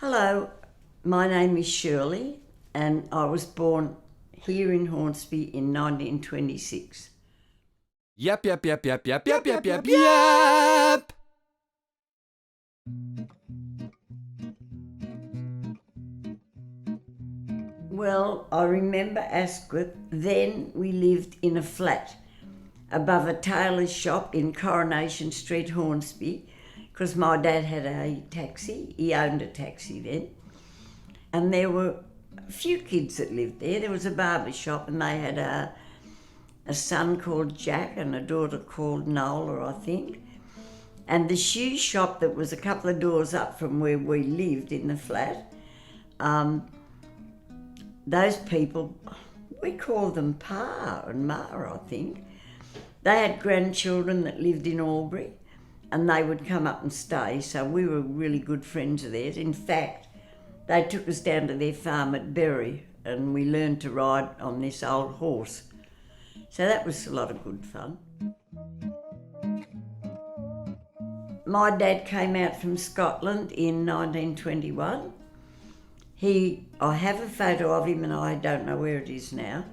Hello, my name is Shirley and I was born here in Hornsby in 1926. Yep. Yep. Well, I remember Asquith. Then we lived in a flat above a tailor's shop in Coronation Street, Hornsby, because my dad had a taxi. He owned a taxi then. And there were a few kids that lived there. There was a barber shop and they had a son called Jack and a daughter called Nola, I think. And the shoe shop that was a couple of doors up from where we lived in the flat, those people, we called them Pa and Ma, I think. They had grandchildren that lived in Albury and they would come up and stay, so we were really good friends of theirs. In fact, they took us down to their farm at Bury and we learned to ride on this old horse. So that was a lot of good fun. My dad came out from Scotland in 1921. I have a photo of him and I don't know where it is now,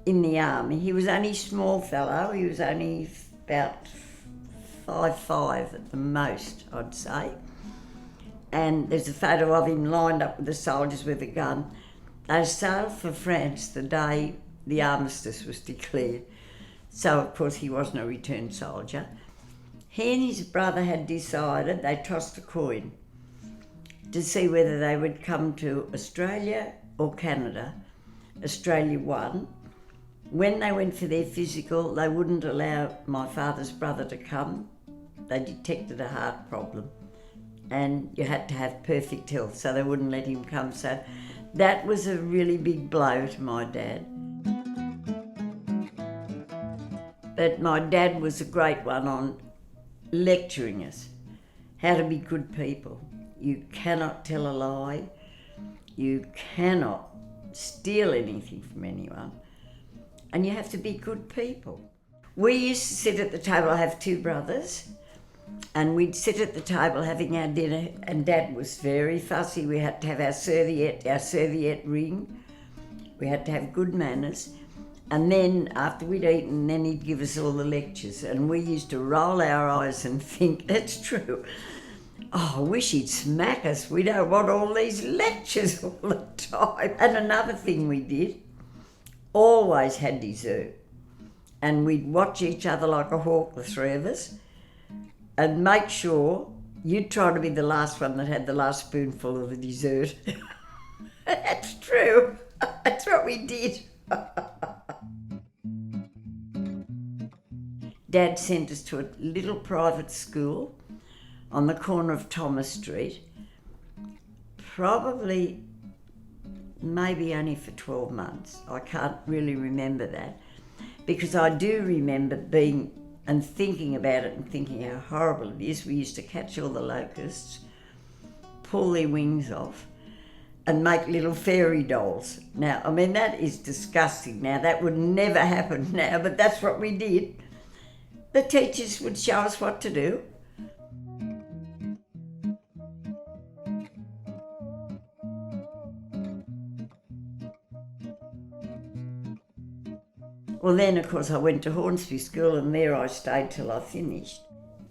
in the army. He was only a small fellow, he was only about 5'5" at the most, I'd say. And there's a photo of him lined up with the soldiers with a gun. They sailed for France the day the armistice was declared. So, of course, he wasn't a returned soldier. He and his brother had decided, they tossed a coin to see whether they would come to Australia or Canada. Australia won. When they went for their physical, they wouldn't allow my father's brother to come. They detected a heart problem and you had to have perfect health, so they wouldn't let him come. So that was a really big blow to my dad. But my dad was a great one on lecturing us how to be good people. You cannot tell a lie. You cannot steal anything from anyone. And you have to be good people. We used to sit at the table. I have two brothers. And we'd sit at the table having our dinner, and Dad was very fussy. We had to have our serviette ring. We had to have good manners. And then after we'd eaten, then he'd give us all the lectures. And we used to roll our eyes and think, that's true. Oh, I wish he'd smack us. We don't want all these lectures all the time. And another thing we did, always had dessert. And we'd watch each other like a hawk, the three of us, and make sure you'd try to be the last one that had the last spoonful of the dessert. That's true. That's what we did. Dad sent us to a little private school on the corner of Thomas Street, probably maybe only for 12 months. I can't really remember that, because I do remember being and thinking about it and thinking how horrible it is. We used to catch all the locusts, pull their wings off and make little fairy dolls. Now, I mean, that is disgusting now. That would never happen now, but that's what we did. The teachers would show us what to do. Well, then, of course, I went to Hornsby School and there I stayed till I finished.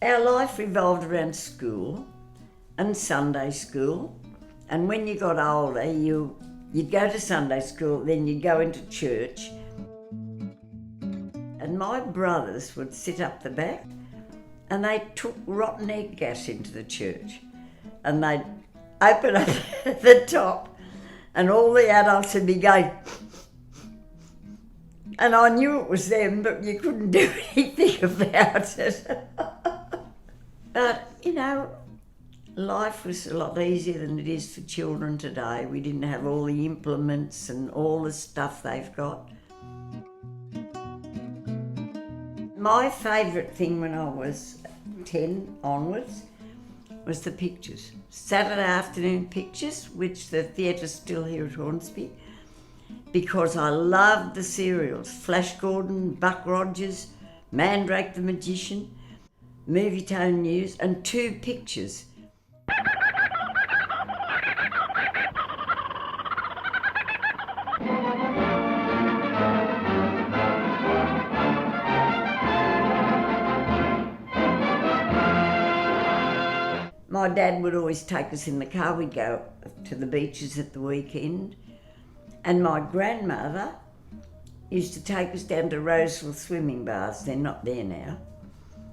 Our life revolved around school and Sunday school. And when you got older, you'd go to Sunday school, then you'd go into church. And my brothers would sit up the back and they took rotten egg gas into the church. And they'd open up the top and all the adults would be going... And I knew it was them, but you couldn't do anything about it. But, you know, life was a lot easier than it is for children today. We didn't have all the implements and all the stuff they've got. My favourite thing when I was 10 onwards was the pictures. Saturday afternoon pictures, which the theatre's still here at Hornsby, because I loved the serials. Flash Gordon, Buck Rogers, Mandrake the Magician, Movie Tone News, and two pictures. my dad would always take us in the car. We'd go to the beaches at the weekend. And my grandmother used to take us down to Roseville swimming baths. They're not there now.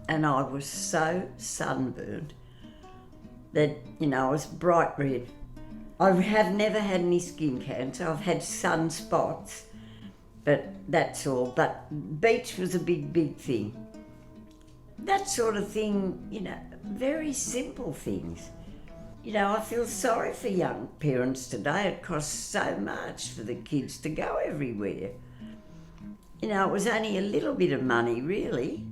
And I was so sunburned that, I was bright red. I have never had any skin cancer. I've had sunspots, but that's all. But beach was a big, big thing. That sort of thing, very simple things. I feel sorry for young parents today. It costs so much for the kids to go everywhere. It was only a little bit of money, really.